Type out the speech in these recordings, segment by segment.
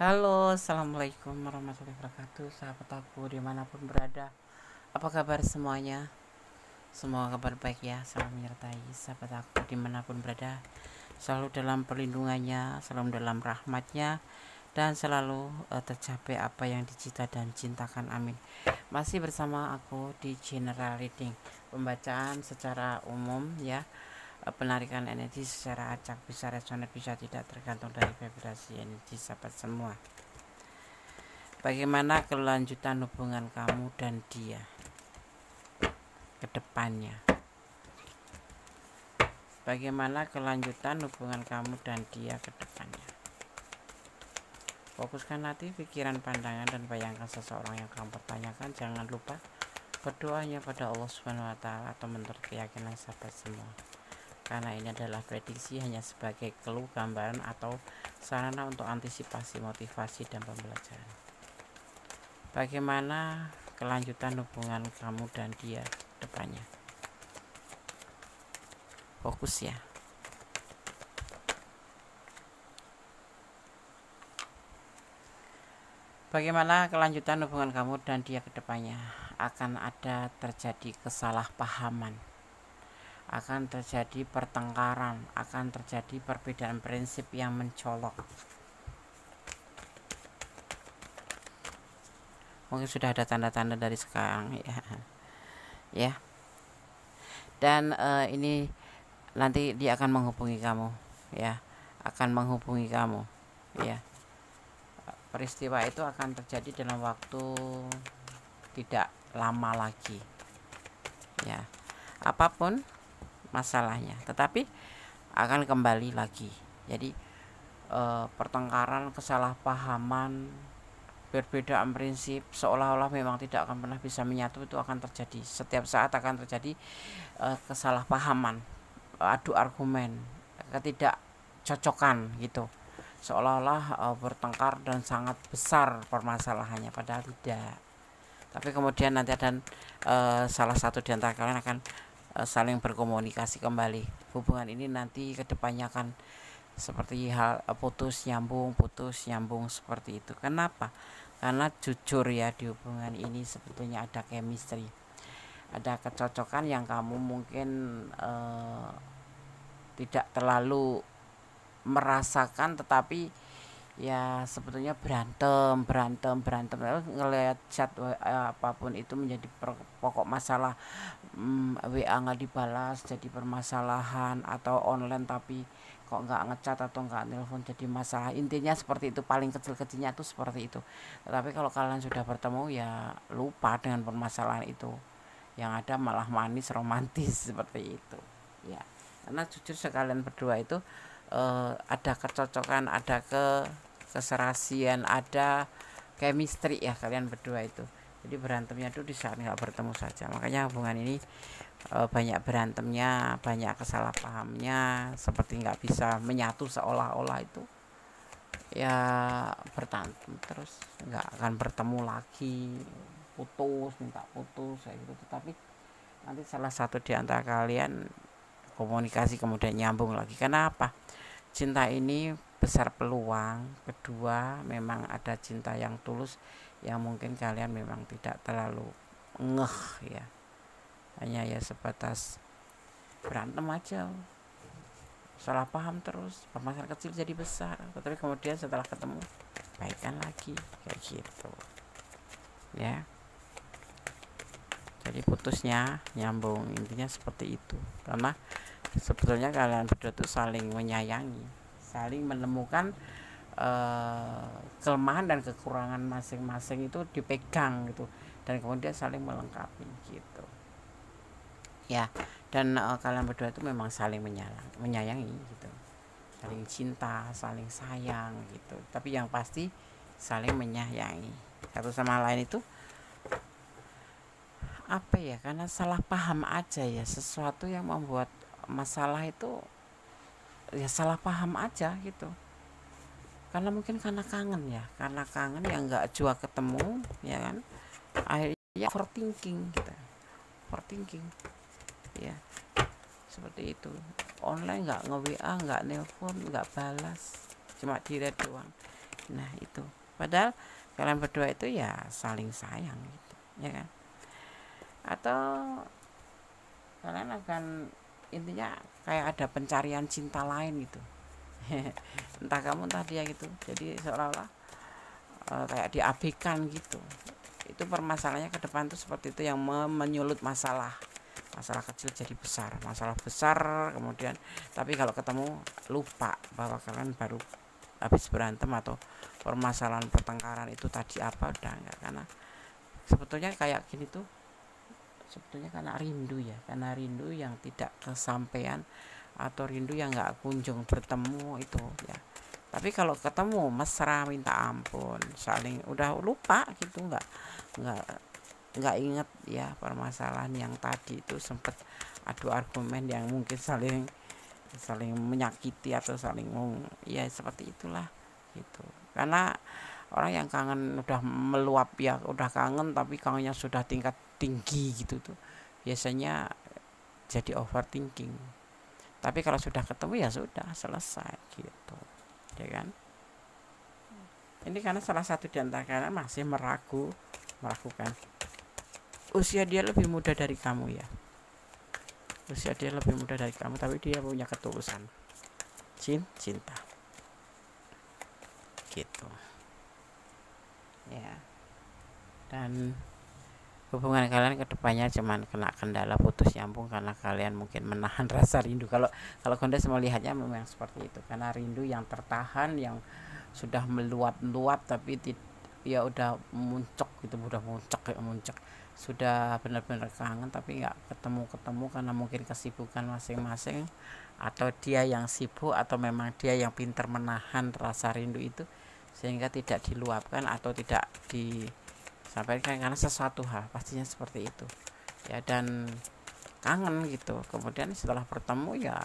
Halo, assalamualaikum warahmatullahi wabarakatuh. Sahabat aku dimanapun berada, apa kabar semuanya? Semoga kabar baik ya. Salam menyertai sahabat aku dimanapun berada, selalu dalam perlindungannya, selalu dalam rahmatnya, dan selalu tercapai apa yang dicita dan cintakan. Amin. Masih bersama aku di General Reading, pembacaan secara umum ya. Penarikan energi secara acak, bisa resonan bisa tidak, tergantung dari vibrasi energi sahabat semua. Bagaimana kelanjutan hubungan kamu dan dia ke depannya? Bagaimana kelanjutan hubungan kamu dan dia ke depannya? Fokuskan hati, pikiran, pandangan, dan bayangkan seseorang yang kamu pertanyakan. Jangan lupa berdoanya pada Allah Subhanahu wa Ta'ala atau menurut keyakinan sahabat semua. Karena ini adalah prediksi, hanya sebagai clue, gambaran, atau sarana untuk antisipasi, motivasi, dan pembelajaran. Bagaimana kelanjutan hubungan kamu dan dia depannya? Fokus ya. Bagaimana kelanjutan hubungan kamu dan dia ke depannya? Akan ada terjadi kesalahpahaman, akan terjadi pertengkaran, akan terjadi perbedaan prinsip yang mencolok. Mungkin sudah ada tanda-tanda dari sekarang ya. Dan ini nanti dia akan menghubungi kamu ya, akan menghubungi kamu ya. Peristiwa itu akan terjadi dalam waktu tidak lama lagi ya. Apapun masalahnya, tetapi akan kembali lagi. Jadi pertengkaran, kesalahpahaman, perbedaan prinsip seolah-olah memang tidak akan pernah bisa menyatu, itu akan terjadi. Setiap saat akan terjadi kesalahpahaman, adu argumen, ketidakcocokan gitu. Seolah-olah bertengkar dan sangat besar permasalahannya, padahal tidak. Tapi kemudian nanti ada salah satu di antara kalian akan saling berkomunikasi kembali. Hubungan ini nanti kedepannya akan seperti hal putus nyambung seperti itu. Kenapa? Karena jujur ya, di hubungan ini sebetulnya ada chemistry, ada kecocokan yang kamu mungkin tidak terlalu merasakan, tetapi ya sebetulnya berantem ngelihat chat apapun itu menjadi pokok masalah. WA nggak dibalas jadi permasalahan, atau online tapi kok nggak ngechat atau nggak nelpon jadi masalah. Intinya seperti itu, paling kecil-kecilnya tuh seperti itu. Tapi kalau kalian sudah bertemu ya lupa dengan permasalahan itu, yang ada malah manis romantis seperti itu ya. Karena jujur sekalian berdua itu ada kecocokan, ada keserasian, ada chemistry ya kalian berdua itu. Jadi berantemnya itu di saat nggak bertemu saja. Makanya hubungan ini banyak berantemnya, banyak kesalahpahamnya, seperti nggak bisa menyatu, seolah-olah itu ya bertandem terus, nggak akan bertemu lagi, putus, minta putus kayak gitu. Tetapi nanti salah satu di antara kalian komunikasi kemudian nyambung lagi. Kenapa? Cinta ini besar peluang. Kedua, memang ada cinta yang tulus yang mungkin kalian memang tidak terlalu ngeh ya, hanya ya sebatas berantem aja, salah paham terus, permasalahan kecil jadi besar, tetapi kemudian setelah ketemu baikan lagi kayak gitu ya. Jadi putusnya nyambung, intinya seperti itu. Karena sebetulnya kalian berdua itu saling menyayangi, saling menemukan kelemahan dan kekurangan masing-masing itu dipegang gitu, dan kemudian saling melengkapi gitu ya. Dan kalian berdua itu memang saling menyayangi gitu, saling cinta, saling sayang gitu. Tapi yang pasti saling menyayangi satu sama lain itu apa ya, karena salah paham aja ya, sesuatu yang membuat masalah itu ya salah paham aja gitu. Karena mungkin karena kangen ya, nggak jua ketemu ya kan, akhirnya overthinking gitu, overthinking ya seperti itu. Online nggak nge WA, nggak nelpon, nggak balas, cuma direct doang. Nah itu, padahal kalian berdua itu ya saling sayang gitu, ya kan? Atau kalian akan intinya kayak ada pencarian cinta lain gitu. Entah kamu entah dia gitu, jadi seolah-olah kayak diabaikan gitu. Itu permasalahannya ke depan tuh seperti itu, yang menyulut masalah kecil jadi besar, masalah besar kemudian, tapi kalau ketemu lupa bahwa kalian baru habis berantem atau permasalahan pertengkaran itu tadi apa, udah enggak. Karena sebetulnya kayak gini tuh sebetulnya karena rindu ya, karena rindu yang tidak kesampaian atau rindu yang nggak kunjung bertemu itu ya. Tapi kalau ketemu mesra minta ampun, saling udah lupa gitu, nggak nggak inget ya permasalahan yang tadi itu, sempet adu argumen yang mungkin saling saling menyakiti atau saling ya seperti itulah gitu. Karena orang yang kangen udah meluap ya, udah kangen tapi kangennya sudah tingkat tinggi gitu tuh, biasanya jadi overthinking. Tapi kalau sudah ketemu ya sudah selesai gitu, ya kan? Ini karena salah satu di antara kalian masih meragukan usia dia lebih muda dari kamu ya, usia dia lebih muda dari kamu, tapi dia punya ketulusan cinta gitu ya. Dan hubungan kalian kedepannya cuman kena kendala putus nyambung karena kalian mungkin menahan rasa rindu. Kalau Gondes melihatnya memang seperti itu, karena rindu yang tertahan, yang sudah meluap tapi ya udah muncak gitu, udah muncak sudah benar-benar kangen tapi nggak ketemu karena mungkin kesibukan masing-masing, atau dia yang sibuk atau memang dia yang pintar menahan rasa rindu itu sehingga tidak diluapkan atau tidak disampaikan karena sesuatu hal, pastinya seperti itu ya. Dan kangen gitu, kemudian setelah bertemu ya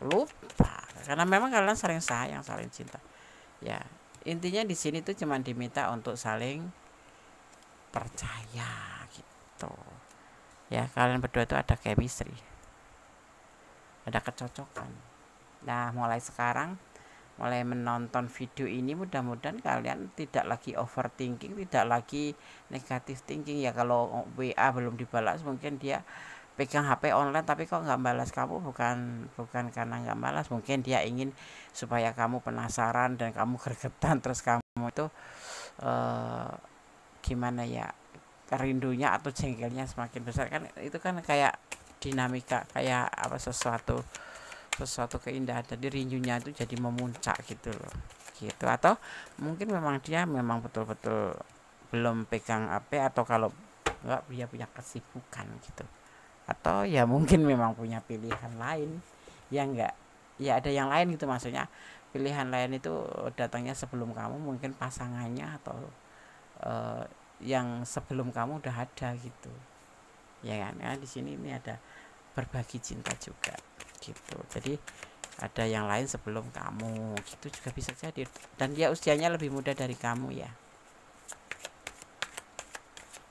lupa karena memang kalian saling sayang, saling cinta ya. Intinya di sini tuh cuma diminta untuk saling percaya gitu ya. Kalian berdua itu ada chemistry, ada kecocokan. Nah mulai sekarang, mulai menonton video ini, mudah-mudahan kalian tidak lagi overthinking, tidak lagi negatif thinking ya. Kalau WA belum dibalas, mungkin dia pegang HP online tapi kok nggak balas kamu, bukan karena nggak balas, mungkin dia ingin supaya kamu penasaran dan kamu gregetan, terus kamu itu gimana ya, rindunya atau jengkelnya semakin besar kan. Itu kan kayak dinamika, kayak apa, sesuatu keindahan, jadi rindunya itu jadi memuncak gitu loh gitu. Atau mungkin memang dia memang betul-betul belum pegang HP, atau kalau enggak dia punya kesibukan gitu, atau ya mungkin memang punya pilihan lain yang enggak ya, ada yang lain gitu maksudnya. Pilihan lain itu datangnya sebelum kamu, mungkin pasangannya atau yang sebelum kamu udah ada gitu ya kan. Ya di sini ini ada berbagi cinta juga gitu, jadi ada yang lain sebelum kamu gitu juga bisa jadi. Dan dia usianya lebih muda dari kamu ya,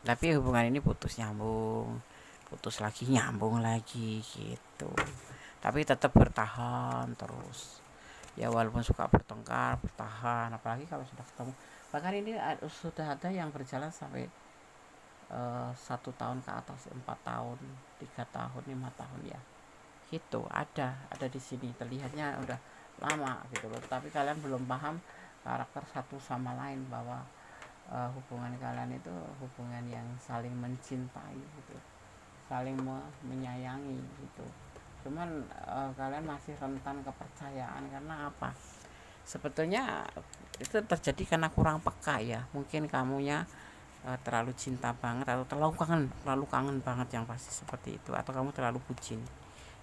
tapi hubungan ini putus nyambung, putus lagi nyambung lagi gitu, tapi tetap bertahan terus ya, walaupun suka bertengkar bertahan. Apalagi kalau sudah ketemu, bahkan ini sudah ada yang berjalan sampai 1 tahun ke atas, 4 tahun, 3 tahun, 5 tahun ya gitu. Ada di sini terlihatnya udah lama gitu loh, tapi kalian belum paham karakter satu sama lain, bahwa hubungan kalian itu hubungan yang saling mencintai gitu, saling menyayangi gitu. Cuman kalian masih rentan kepercayaan. Karena apa? Sebetulnya itu terjadi karena kurang peka ya. Mungkin kamunya terlalu cinta banget, atau terlalu kangen banget, yang pasti seperti itu. Atau kamu terlalu bucin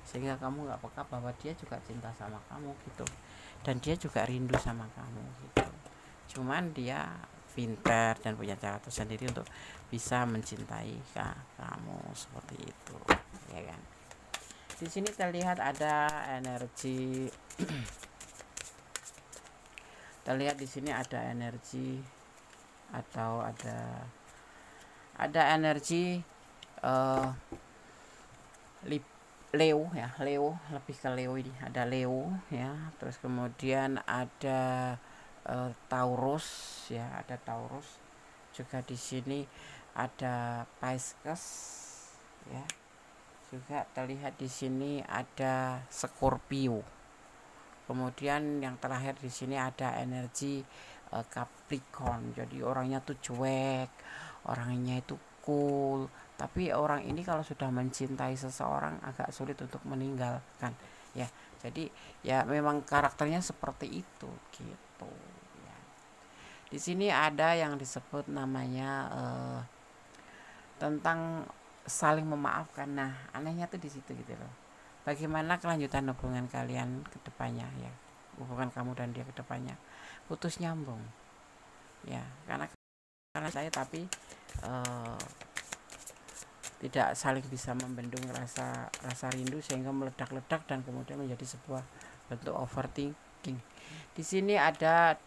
sehingga kamu nggak peka bahwa dia juga cinta sama kamu gitu, dan dia juga rindu sama kamu gitu. Cuman dia pintar dan punya cara tersendiri untuk bisa mencintai kamu seperti itu ya kan. Di sini terlihat ada energi terlihat di sini ada energi, atau ada energi Leo ya, Leo lebih ke Leo ini, ada Leo ya. Terus kemudian ada Taurus ya, ada Taurus juga. Di sini ada Pisces ya, juga terlihat di sini ada Scorpio. Kemudian yang terakhir di sini ada energi Capricorn. Jadi orangnya tuh cuek, orangnya itu cool. Tapi orang ini kalau sudah mencintai seseorang agak sulit untuk meninggalkan ya. Jadi ya memang karakternya seperti itu gitu ya. Di sini ada yang disebut namanya tentang saling memaafkan. Nah, anehnya tuh di situ gitu loh. Bagaimana kelanjutan hubungan kalian ke depannya ya, hubungan kamu dan dia ke depannya. Putus nyambung ya, karena saya tapi tidak saling bisa membendung rasa rindu sehingga meledak-ledak dan kemudian menjadi sebuah bentuk overthinking. Di sini ada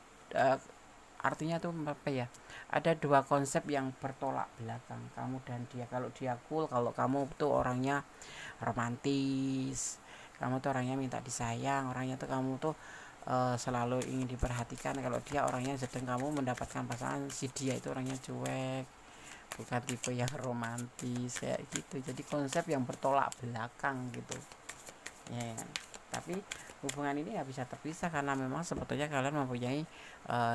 artinya tuh apa ya, ada dua konsep yang bertolak belakang, kamu dan dia. Kalau dia cool, kalau kamu tuh orangnya romantis, kamu tuh orangnya minta disayang, orangnya tuh kamu tuh selalu ingin diperhatikan. Kalau dia orangnya sedang kamu mendapatkan pasangan, si dia itu orangnya cuek, bukan tipe yang romantis kayak gitu. Jadi konsep yang bertolak belakang gitu ya kan? Tapi hubungan ini nggak bisa terpisah karena memang sebetulnya kalian mempunyai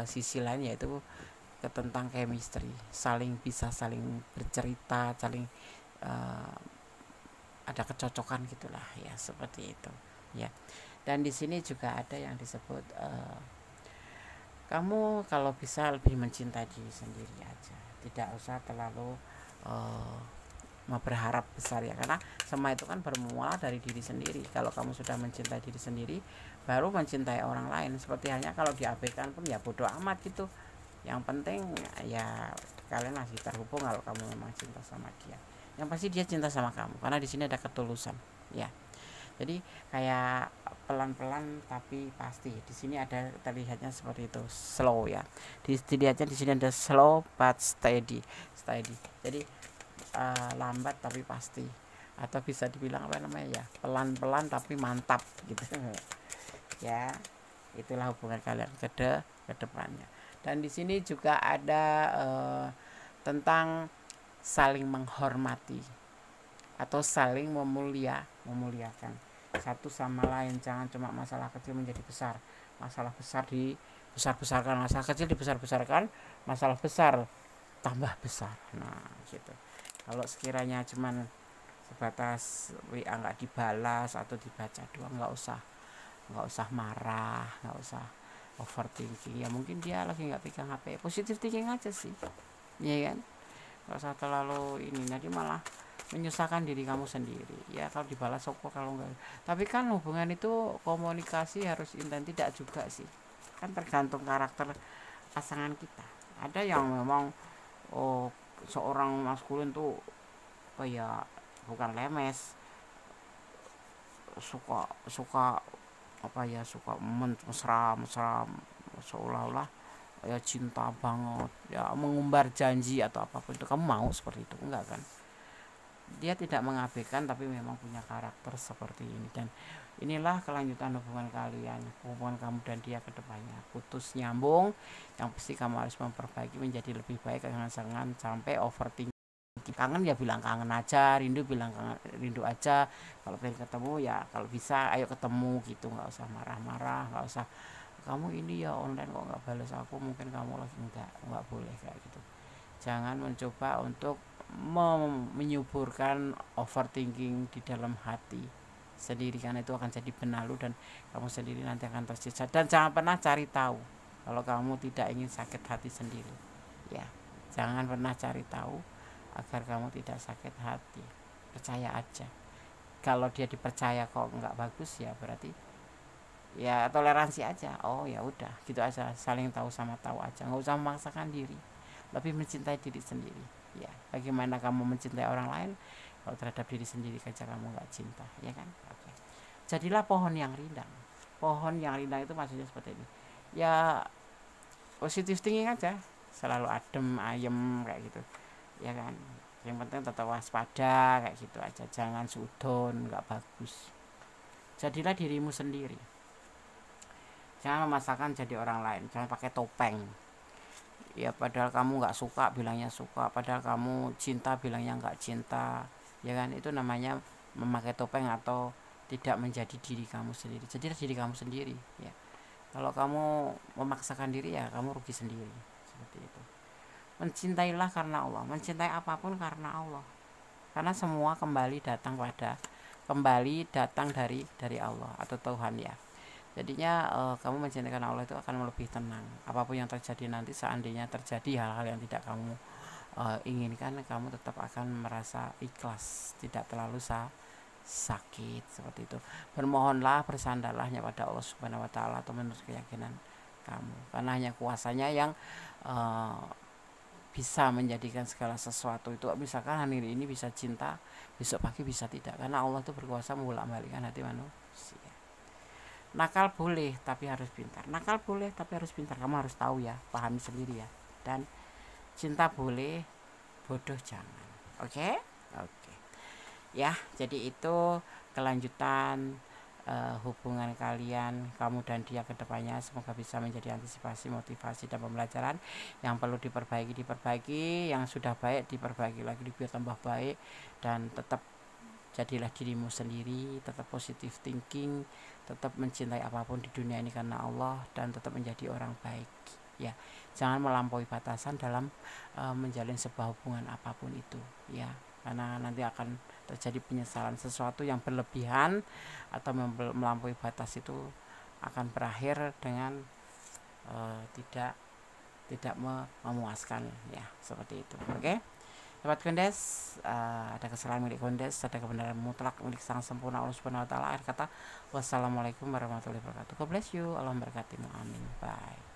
sisi lain, yaitu tentang chemistry, bisa saling bercerita, saling ada kecocokan gitulah ya, seperti itu ya. Dan di sini juga ada yang disebut kamu kalau bisa lebih mencintai diri sendiri aja, tidak usah terlalu berharap besar ya, karena semua itu kan bermula dari diri sendiri. Kalau kamu sudah mencintai diri sendiri, baru mencintai orang lain. Seperti halnya kalau diabaikan pun ya bodoh amat gitu. Yang penting ya kalian masih terhubung kalau kamu memang cinta sama dia. Yang pasti dia cinta sama kamu karena di sini ada ketulusan ya. Jadi kayak pelan-pelan tapi pasti. Di sini ada terlihatnya seperti itu, slow ya. Dilihatnya di sini ada slow but steady. Jadi lambat tapi pasti, atau bisa dibilang apa namanya ya, pelan-pelan tapi mantap gitu ya. Itulah hubungan kalian ke depannya. Dan di sini juga ada tentang saling menghormati atau saling memuliakan satu sama lain. Jangan cuma masalah kecil menjadi besar, masalah besar dibesar-besarkan, masalah kecil dibesar-besarkan, masalah besar tambah besar. Nah gitu. Kalau sekiranya cuman sebatas WA nggak dibalas atau dibaca doang, nggak usah marah, nggak usah overthinking ya. Mungkin dia lagi nggak pegang HP, positive thinking aja sih ya kan, nggak usah terlalu ini, nanti malah menyusahkan diri kamu sendiri ya. Kalau dibalas syukur, kalau enggak. Tapi kan hubungan itu komunikasi harus intens, tidak juga sih, kan tergantung karakter pasangan kita. Ada yang memang seorang maskulin tuh kayak bukan lemes, suka apa ya, suka mesra seolah-olah ya cinta banget ya, mengumbar janji atau apapun itu. Kamu mau seperti itu? Enggak kan? Dia tidak mengabaikan tapi memang punya karakter seperti ini. Dan inilah kelanjutan hubungan kalian, hubungan kamu dan dia ke depannya. Putus nyambung, yang pasti kamu harus memperbaiki menjadi lebih baik. Jangan sampai overthinking. Kangen ya bilang kangen aja, rindu bilang rindu aja. Kalau pengen ketemu ya kalau bisa ayo ketemu gitu, nggak usah marah-marah, nggak usah kamu ini ya online kok nggak balas aku, mungkin kamu lagi nggak boleh kayak gitu. Jangan mencoba untuk menyuburkan overthinking di dalam hati sendiri, karena itu akan jadi benalu dan kamu sendiri nanti akan tersiksa. Dan jangan pernah cari tahu kalau kamu tidak ingin sakit hati sendiri ya. Jangan pernah cari tahu agar kamu tidak sakit hati. Percaya aja. Kalau dia dipercaya kok nggak bagus ya berarti ya toleransi aja. Oh ya udah gitu aja, saling tahu sama tahu aja, nggak usah memaksakan diri, lebih mencintai diri sendiri ya. Bagaimana kamu mencintai orang lain kalau terhadap diri sendiri saja kamu nggak cinta ya kan? Oke. Jadilah pohon yang rindang. Pohon yang rindang itu maksudnya seperti ini ya, positive thinking aja, selalu adem ayem kayak gitu ya kan. Yang penting tetap waspada kayak gitu aja, jangan sudon, nggak bagus. Jadilah dirimu sendiri. Jangan memaksakan jadi orang lain, jangan pakai topeng. Ya padahal kamu nggak suka bilangnya suka, padahal kamu cinta bilangnya nggak cinta, ya kan? Itu namanya memakai topeng atau tidak menjadi diri kamu sendiri. Jadi diri kamu sendiri, ya. Kalau kamu memaksakan diri, ya kamu rugi sendiri, seperti itu. Mencintailah karena Allah, mencintai apapun karena Allah, karena semua kembali datang dari Allah atau Tuhan, ya. Jadinya kamu mencintai karena Allah itu akan lebih tenang. Apapun yang terjadi nanti, seandainya terjadi hal-hal yang tidak kamu inginkan, kamu tetap akan merasa ikhlas, tidak terlalu sakit, seperti itu. Bermohonlah, bersandarlah pada Allah Subhanahu wa taala atau menurut keyakinan kamu, karena hanya kuasanya yang bisa menjadikan segala sesuatu itu. Misalkan hari ini bisa cinta, besok pagi bisa tidak, karena Allah itu berkuasa membolak-balikkan hati manusia. Nakal boleh tapi harus pintar, nakal boleh tapi harus pintar, kamu harus tahu, ya, pahami sendiri, ya. Dan cinta boleh, bodoh jangan. Oke? Oke. Ya, jadi itu kelanjutan hubungan kalian, kamu dan dia ke depannya. Semoga bisa menjadi antisipasi, motivasi, dan pembelajaran. Yang perlu diperbaiki, yang sudah baik diperbaiki lagi biar tambah baik. Dan tetap jadilah dirimu sendiri, tetap positive thinking, tetap mencintai apapun di dunia ini karena Allah, dan tetap menjadi orang baik, ya. Jangan melampaui batasan dalam menjalin sebuah hubungan apapun itu, ya, karena nanti akan terjadi penyesalan. Sesuatu yang berlebihan atau melampaui batas itu akan berakhir dengan tidak memuaskan, ya, seperti itu. Oke. Sobat Kondes, ada kesalahan milik Kondes, ada kebenaran mutlak milik Sang Sempurna Allah Subhanahu wa taala. Akhir kata, wassalamualaikum warahmatullahi wabarakatuh. God bless you. Allah memberkatimu. Amin. Bye.